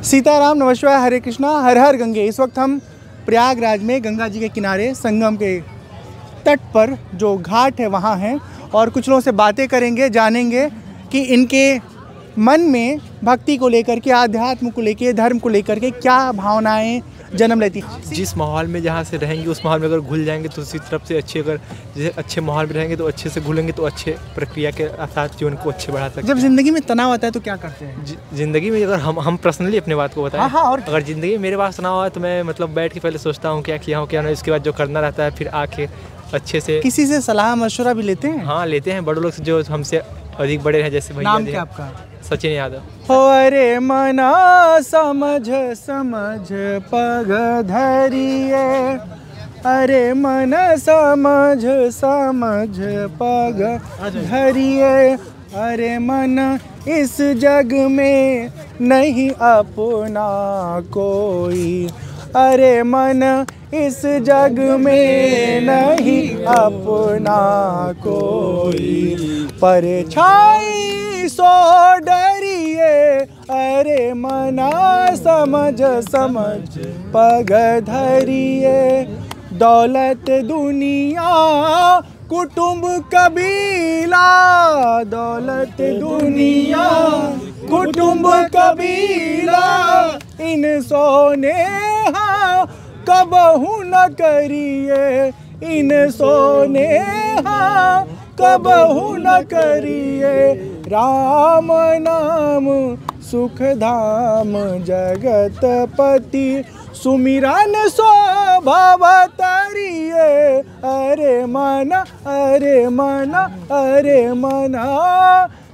सीताराम, नमस्कार, हरे कृष्णा, हर हर गंगे। इस वक्त हम प्रयागराज में गंगा जी के किनारे संगम के तट पर जो घाट है वहाँ हैं और कुछ लोगों से बातें करेंगे, जानेंगे कि इनके मन में भक्ति को लेकर के, आध्यात्म को लेकर, धर्म को लेकर के क्या भावनाएं जन्म लेती हैं। जिस माहौल में जहाँ से रहेंगे उस माहौल में अगर घुल जाएंगे तो उसी तरफ से अच्छे, अगर जैसे अच्छे माहौल में रहेंगे तो अच्छे से घुलेंगे तो अच्छे प्रक्रिया के साथ जीवन को अच्छे बढ़ा सकते हैं। जब जिंदगी में तनाव आता है तो क्या करते हैं? जिंदगी में अगर हम पर्सनली अपने बात को बताएं, हाँ, और अगर ज़िंदगी में मेरे पास तनाव है तो मैं मतलब बैठ के पहले सोचता हूँ क्या किया हूँ क्या नहीं, इसके बाद जो करना रहता है फिर आके अच्छे से। किसी से सलाह मशवरा भी लेते हैं? हाँ लेते हैं, बड़े लोग से जो हमसे अधिक बड़े हैं, जैसे भैया। नाम क्या आपका? सचिन यादव। हो अरे मना समझ समझ पग धरिए, अरे मन समझ समझ पग धरिए, अरे मन इस जग में नहीं अपना कोई, अरे मन इस जग में नहीं अपना कोई, परछाई सो डरिए, अरे मना समझ समझ पग धरिए, दौलत दुनिया कुटुंब कबीला, दौलत दुनिया कुटुंब कबीला, इन सोने कबहू न करिए, इन सोने कबहू न करिए, राम नाम सुख धाम जगत पति, सुमिरन स्वभाव तरिए, अरे मना अरे मना अरे मना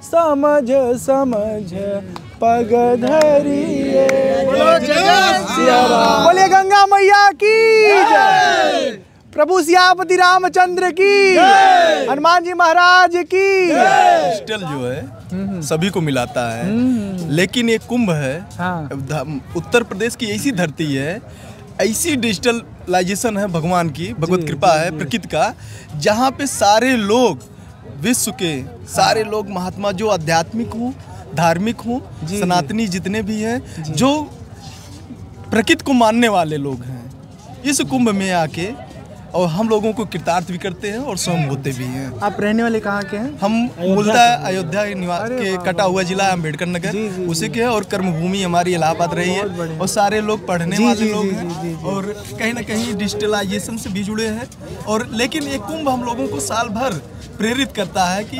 समझ समझ पग धरिए। बोलिए गंगा मैया की जय, प्रभु सियापति रामचंद्र की, हनुमान जी महाराज की। डिजिटल जो है सभी को मिलाता है, लेकिन ये कुंभ है। हाँ। उत्तर प्रदेश की ऐसी धरती है, ऐसी डिजिटलाइजेशन है भगवान की, भगवत कृपा है प्रकृति का, जहाँ पे सारे लोग, विश्व के सारे लोग महात्मा जो आध्यात्मिक हो, धार्मिक हो, सनातनी जितने भी हैं, जो प्रकृति को मानने वाले लोग हैं, इस कुंभ में आके और हम लोगों को कृतार्थ भी करते हैं और स्वयं होते भी हैं। आप रहने वाले कहाँ के हैं? हम मूलतः अयोध्या निवास के कटा हुआ जिला अम्बेडकर नगर उसी के, और कर्मभूमि हमारी इलाहाबाद रही है, और सारे लोग पढ़ने वाले लोग हैं और कहीं ना कहीं डिजिटलाइजेशन से भी जुड़े हैं। और लेकिन ये कुंभ हम लोगों को साल भर प्रेरित करता है कि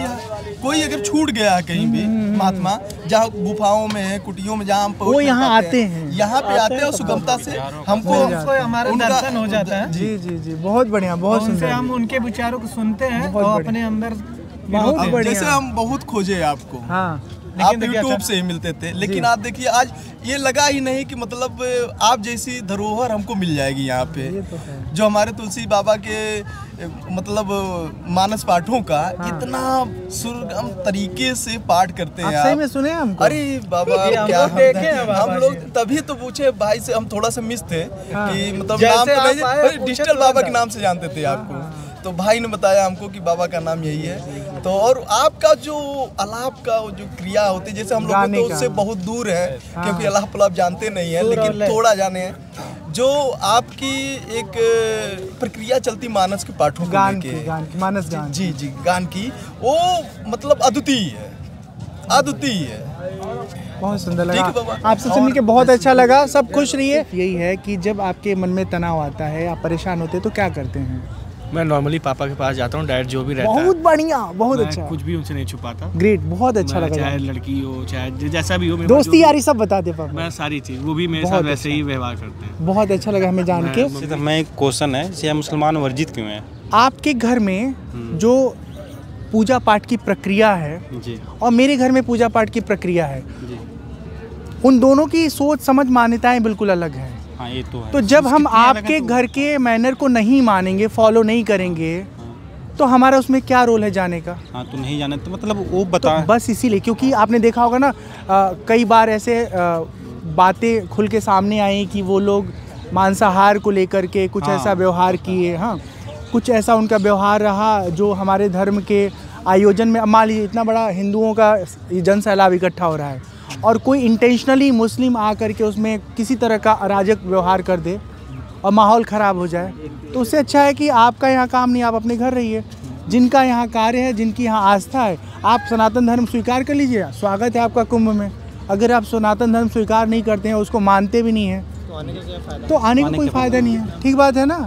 कोई अगर छूट गया है कहीं भी महात्मा, जहाँ गुफाओं में है, कुटियों में, जहाँ हम वो यहाँ आते हैं, यहाँ पे आते हैं और सुगमता से हमको हमारा दर्शन हो जाता है। जी जी जी, बहुत बढ़िया, बहुत सुंदर। हम उनके विचारों को सुनते हैं और अपने अंदर बहुत बढ़िया। जैसे हम बहुत खोजे आपको, हाँ, आप यूट्यूब से ही मिलते थे, लेकिन आप देखिए आज ये लगा ही नहीं कि मतलब आप जैसी धरोहर हमको मिल जाएगी यहाँ पे, जो हमारे तुलसी बाबा के मतलब मानस पाठों का इतना सुरगम तरीके से पाठ करते हैं। सही में सुने हम? अरे बाबा क्या हम लोग तभी तो पूछे भाई से, हम थोड़ा सा मिस थे कि मतलब नाम तो डिजिटल बाबा के नाम से जानते थे आपको, तो भाई ने बताया हमको कि बाबा का नाम यही है। तो और आपका जो अलाप का जो क्रिया होती है, जैसे हम लोग तो उससे बहुत दूर है, क्योंकि अलाप पलाप जानते नहीं है, लेकिन थोड़ा जाने हैं, जो आपकी एक प्रक्रिया चलती मानस के पाठों को लेके, मानस गान, जी जी गान की, वो मतलब अद्वितीय है, अद्वितीय है। बहुत सुंदर लगा, आपसे सुन के बहुत अच्छा लगा। सब खुश रहिए। यही है कि जब आपके मन में तनाव आता है, आप परेशान होते हैं तो क्या करते हैं? मैं नॉर्मली पापा के पास जाता हूँ, डायरेक्ट जो भी रहता है। बहुत बढ़िया, बहुत अच्छा, कुछ भी उनसे नहीं छुपाता। ग्रेट, बहुत अच्छा लगा। चाहे लड़की हो, चाहे जैसा भी हो, दोस्ती यारी सब बता दे पापा। मैं सारी चीज, वो भी मेरे साथ वैसे ही व्यवहार करते हैं। बहुत अच्छा लगा हमें जान के। मैं एक क्वेश्चन है, जैसे मुसलमान वर्जित क्यों है? आपके घर में जो पूजा पाठ की प्रक्रिया है जी, और मेरे घर में पूजा पाठ की प्रक्रिया है जी, उन दोनों की सोच समझ मान्यताएं बिल्कुल अलग है। हाँ ये तो है। तो जब हम आपके घर के मैनर को नहीं मानेंगे, फॉलो नहीं करेंगे, तो हमारा उसमें क्या रोल है जाने का? हाँ तो नहीं जाने तो मतलब वो बता, तो बस इसीलिए, क्योंकि आपने देखा होगा ना कई बार ऐसे बातें खुल के सामने आई कि वो लोग मांसाहार को लेकर के कुछ ऐसा व्यवहार किए। हाँ, कुछ ऐसा उनका व्यवहार रहा जो हमारे धर्म के आयोजन में, मान लीजिए इतना बड़ा हिंदुओं का जन सैलाब इकट्ठा हो रहा है और कोई इंटेंशनली मुस्लिम आकर के उसमें किसी तरह का अराजक व्यवहार कर दे और माहौल ख़राब हो जाए, तो उससे अच्छा है कि आपका यहाँ काम नहीं, आप अपने घर रहिए। जिनका यहाँ कार्य है, जिनकी यहाँ आस्था है, आप सनातन धर्म स्वीकार कर लीजिए, स्वागत है आपका कुंभ में। अगर आप सनातन धर्म स्वीकार नहीं करते हैं, उसको मानते भी नहीं हैं, तो आने का कोई फ़ायदा नहीं है। ठीक बात है ना।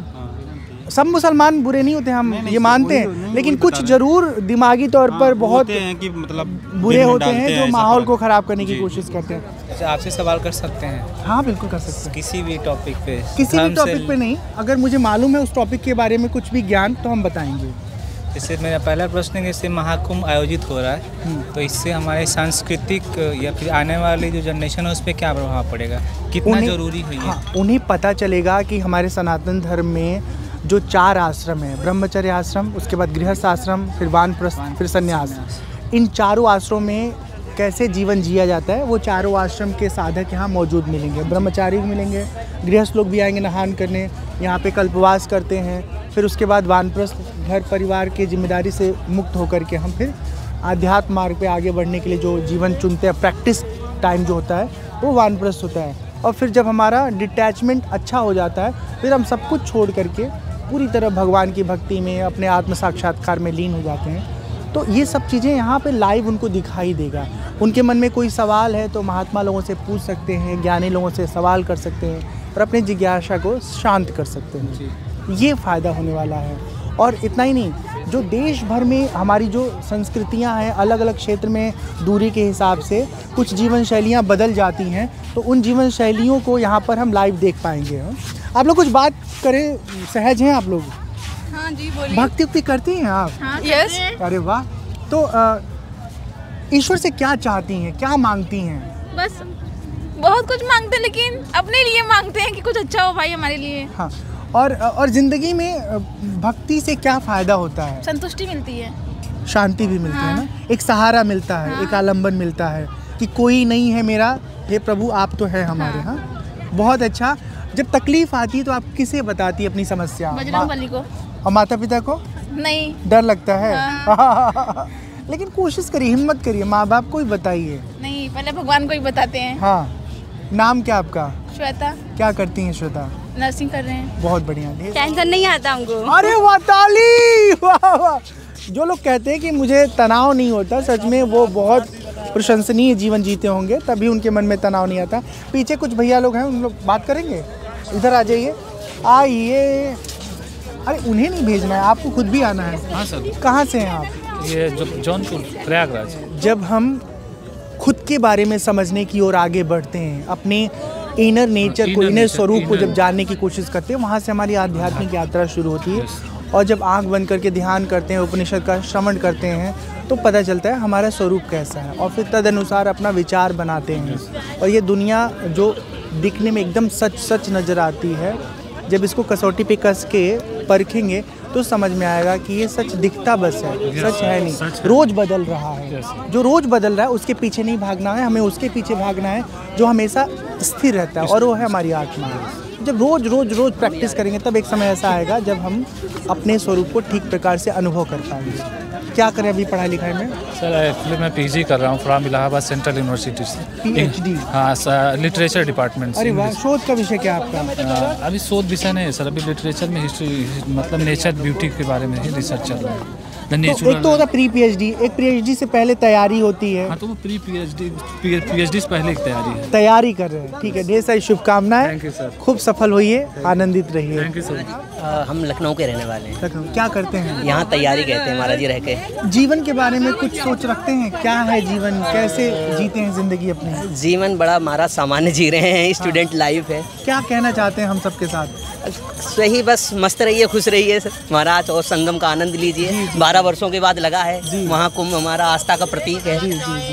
सब मुसलमान बुरे नहीं होते, हम ये मानते हैं, लेकिन कुछ ज़रूर दिमागी तौर पर बहुत हैं कि मतलब बुरे होते हैं जो माहौल को ख़राब करने की कोशिश करते हैं। अच्छा, आपसे सवाल कर सकते हैं? हाँ बिल्कुल कर सकते हैं, किसी भी टॉपिक पे? किसी भी टॉपिक पे नहीं, अगर मुझे मालूम है उस टॉपिक के बारे में कुछ भी ज्ञान, तो हम बताएंगे। जैसे मेरा पहला प्रश्न है, जैसे महाकुंभ आयोजित हो रहा है, तो इससे हमारे सांस्कृतिक या फिर आने वाली जो जनरेशन है उस पर क्या प्रभाव पड़ेगा, कितना जरूरी है? हाँ, उन्हें पता चलेगा कि हमारे सनातन धर्म में जो 4 आश्रम है, ब्रह्मचर्य आश्रम, उसके बाद गृहस्थ आश्रम, फिर वानप्रस्थ, फिर संन्यास, इन चारों आश्रमों में कैसे जीवन जिया जाता है, वो चारों आश्रम के साधक यहाँ मौजूद मिलेंगे। ब्रह्मचारी भी मिलेंगे, गृहस्थ लोग भी आएंगे नहान करने, यहाँ पे कल्पवास करते हैं। फिर उसके बाद वानप्रस्थ, घर परिवार की जिम्मेदारी से मुक्त होकर के हम फिर आध्यात्म मार्ग पे आगे बढ़ने के लिए जो जीवन चुनते हैं, प्रैक्टिस टाइम जो होता है वो वानप्रस्थ होता है। और फिर जब हमारा डिटैचमेंट अच्छा हो जाता है, फिर हम सब कुछ छोड़ करके पूरी तरह भगवान की भक्ति में, अपने आत्म साक्षात्कार में लीन हो जाते हैं। तो ये सब चीज़ें यहाँ पे लाइव उनको दिखाई देगा। उनके मन में कोई सवाल है तो महात्मा लोगों से पूछ सकते हैं, ज्ञानी लोगों से सवाल कर सकते हैं और अपनी जिज्ञासा को शांत कर सकते हैं। ये फ़ायदा होने वाला है। और इतना ही नहीं, जो देश भर में हमारी जो संस्कृतियाँ हैं, अलग अलग क्षेत्र में दूरी के हिसाब से कुछ जीवन शैलियाँ बदल जाती हैं, तो उन जीवन शैलियों को यहाँ पर हम लाइव देख पाएंगे। आप लोग कुछ बात करें, सहज हैं आप लोग? हाँ जी बोलिए। भक्ति उक्ति करती हैं आप? हाँ, यस। अरे वाह। तो ईश्वर से क्या चाहती हैं, क्या मांगती हैं? बस बहुत कुछ मांगते हैं, लेकिन अपने लिए मांगते हैं कि कुछ अच्छा हो भाई हमारे लिए। हाँ, और ज़िंदगी में भक्ति से क्या फ़ायदा होता है? संतुष्टि मिलती है, शांति भी मिलती है ना, एक सहारा मिलता है, एक आलम्बन मिलता है कि कोई नहीं है मेरा, हे प्रभु आप तो है हमारे। हाँ, बहुत अच्छा। जब तकलीफ आती है तो आप किसे बताती है अपनी समस्या? बजरंगबली को। और माता पिता को नहीं, डर लगता है? लेकिन कोशिश करिए, हिम्मत करिए, माँ बाप को ही बताइए। नहीं, पहले भगवान को ही बताते हैं। हाँ, नाम क्या आपका? श्वेता। क्या करती हैं श्वेता? नर्सिंग कर रहे हैं। बहुत बढ़िया। टेंशन नहीं आता हमको। अरे वाह, ताली! वाह वाह। जो लोग कहते हैं कि मुझे तनाव नहीं होता, सच में वो बहुत प्रशंसनीय जीवन जीते होंगे, तभी उनके मन में तनाव नहीं आता। पीछे कुछ भैया लोग हैं, उन लोग बात करेंगे, इधर आ जाइए, आइए। अरे उन्हें नहीं भेजना है, आपको खुद भी आना है। हाँ सर। कहाँ से हैं आप? ये जौनपुर, प्रयागराज। जब हम खुद के बारे में समझने की ओर आगे बढ़ते हैं, अपने इनर नेचर को, इनर स्वरूप को जब जानने की कोशिश करते हैं, वहाँ से हमारी आध्यात्मिक यात्रा शुरू होती है। और जब आंख बंद करके ध्यान करते हैं, उपनिषद का श्रवण करते हैं, तो पता चलता है हमारा स्वरूप कैसा है, और फिर तदनुसार अपना विचार बनाते हैं। और ये दुनिया जो दिखने में एकदम सच सच नज़र आती है, जब इसको कसौटी पे कस के परखेंगे तो समझ में आएगा कि ये सच दिखता बस है, सच है नहीं, रोज़ बदल रहा है। जो रोज़ बदल रहा है उसके पीछे नहीं भागना है, हमें उसके पीछे भागना है जो हमेशा स्थिर रहता है, और वो है हमारी आत्मा। जब रोज़ रोज़ रोज़ प्रैक्टिस करेंगे तब एक समय ऐसा आएगा जब हम अपने स्वरूप को ठीक प्रकार से अनुभव कर पाएंगे। क्या करें अभी पढ़ाई लिखाई में? सर एक्चुअली मैं पीजी कर रहा हूँ फ्रॉम इलाहाबाद सेंट्रल यूनिवर्सिटी से। पीएचडी? हाँ सर, लिटरेचर डिपार्टमेंट से। अरे वाह। शोध का विषय क्या आपका? अभी शोध विषय नहीं है सर, अभी लिटरेचर में हिस्ट्री, मतलब नेचर ब्यूटी के बारे में ही रिसर्च चल रहा है। तो एक तो होता प्री पीएचडी, एक पीएचडी से पहले तैयारी होती है। हाँ, तो वो प्री पीएचडी से पहले की तैयारी कर रहे हैं। ठीक है, ढेर सारी शुभकामनाएं। Thank you sir. खूब सफल होइए, आनंदित रहिए। Thank you sir. हम लखनऊ के रहने वाले हैं। लखनऊ क्या करते हैं? यहाँ तैयारी कहते हैं महाराज जी रह के। जीवन के बारे में कुछ सोच रखते हैं? क्या है जीवन, कैसे जीते हैं जिंदगी अपनी? जीवन बड़ा महाराज सामान्य जी रहे हैं, स्टूडेंट लाइफ है। क्या कहना चाहते हैं हम सबके साथ? सही, बस मस्त रहिए, खुश रहिए महाराज, और संगम का आनंद लीजिए। 12 वर्षों के बाद लगा है, महाकुंभ हमारा आस्था का प्रतीक है।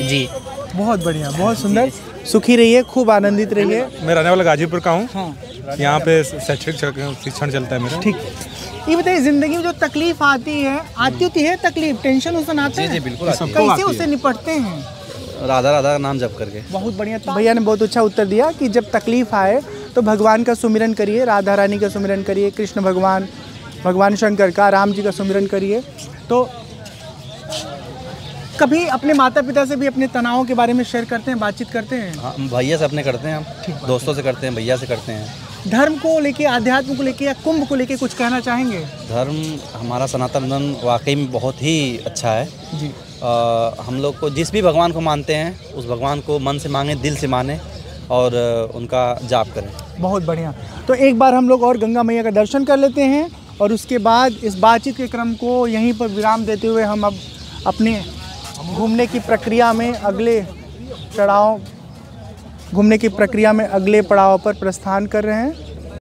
जी बहुत बढ़िया, बहुत सुंदर। सुखी रहिए, खूब आनंदित रहिए। मैं रहने वाला गाजीपुर का हूँ। हाँ। यहाँ पे शैक्षिक शिक्षण चलता है मेरा। ठीक। ये बताइए, जिंदगी में जो तकलीफ आती होती है तकलीफ, टेंशन उसन आता है? जी बिल्कुल। कैसे उससे निपटते हैं? राधा राधा का नाम जप करके। बहुत बढ़िया। भैया ने बहुत अच्छा उत्तर दिया कि जब तकलीफ आए तो भगवान का सुमिरन करिए, राधा रानी का सुमिरन करिए, कृष्ण भगवान शंकर का, राम जी का सुमिरन करिए। तो कभी अपने माता पिता से भी अपने तनावों के बारे में शेयर करते हैं, बातचीत करते हैं? हाँ, भैया से अपने करते हैं हम, दोस्तों से करते हैं, भैया से करते हैं। धर्म को लेके, आध्यात्म को लेके या कुंभ को लेके कुछ कहना चाहेंगे? धर्म हमारा सनातन धर्म वाकई में बहुत ही अच्छा है जी। हम लोग को जिस भी भगवान को मानते हैं उस भगवान को मन से मांगे, दिल से माने और उनका जाप करें। बहुत बढ़िया। तो एक बार हम लोग और गंगा मैया का दर्शन कर लेते हैं और उसके बाद इस बातचीत के क्रम को यहीं पर विराम देते हुए हम अब अपने घूमने की प्रक्रिया में अगले पड़ाव पर प्रस्थान कर रहे हैं।